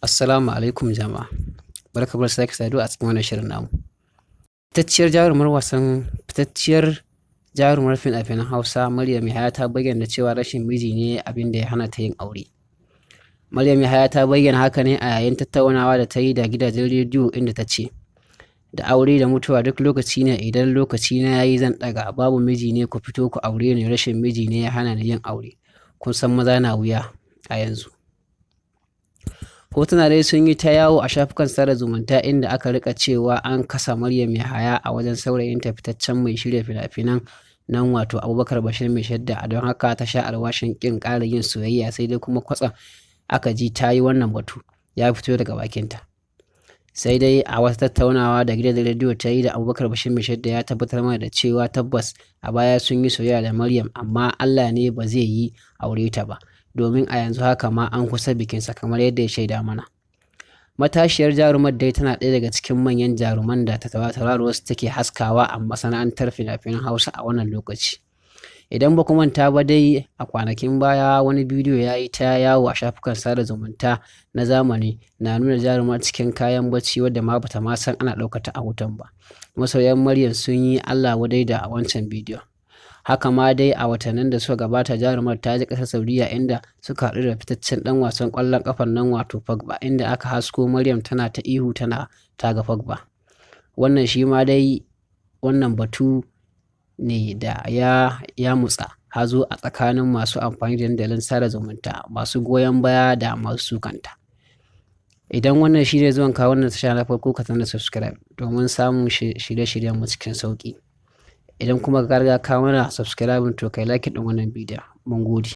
Assalamu alaikum jama'a. Barkamu da sake saduwa a cikin wannan shirin namu. Fitacciyar jarumar fina-finan Hausa Maryam Yahaya ta bayyana cewa rashin miji ne abin da ya hana ta yin aure. Maryam Yahaya ta bayyana haka ne a yayin tattaunawa da ta yi da gidajen rediyo inda ta ce, da aure da mutuwa duk lokaci ne, idan lokaci na yayi zan ɗaga, babu miji ne ku fito ku aure ni, rashin miji ne ya hana ni yin aure. Kun san maza na wuya a yanzu. Hotuna dai sun yi ta yawo a shafukan sada zumunta inda aka rika cewa an kasa Maryam Yahaya a wajen saurayinta fitaccen mai shirya fina-finan nan wato Abubakar Bashir mai shadda, don haka ta sha alwashin kin ƙara yin soyayya, sai dai kuma kwatsam aka ji ta yi wannan batu ya fito daga bakinta. Sai dai a wata tattaunawa da gidan rediyo ta yi da Abubakar Bashir mai shadda ya tabbatar mana da cewa tabbas a baya sun yi soyayya da Maryam, amma Allah ne ba zai yi aure ta ba, domin a yanzu haka ma an kusa bikinsa kamar yadda ya shaida mana. Matashiyar jarumar dai tana ɗaya daga cikin manyan jaruman da tauraruwarsu take haskawa a masana'antar fina-finan Hausa a wannan lokaci. Idan ba ku manta ba dai a kwanakin baya wani bidiyo ya yi ta yawo a shafukan sada zumunta na zamani na nuna jarumar cikin kayan bacci wadda ma bata ma san ana ɗaukata a hoton ba. Masoyan Maryam sun yi Allah wadai da a wancan bidiyon. Haka ma dai a watannin da suka gabata jarumar ta je ƙasar Saudiya inda suka haɗu da fitaccen ɗan wasan ƙwallon ƙafar nan wato Pogba, inda aka hasko Maryam tana ta ihu tana taga Pogba. Wannan shi ma dai wannan batu ne da ya mutsa hazo a tsakanin masu amfani da dandalin sada zumunta, masu goyon baya da masu sukanta. Idan wannan shi ne zuwan ka wannan tasha na farko, ka tana subscribe domin samun shirye-shiryen mu cikin sauƙi. Idan kuma ka riga ka mana subscribe to kai like din wannan bidiyon. Mun gode.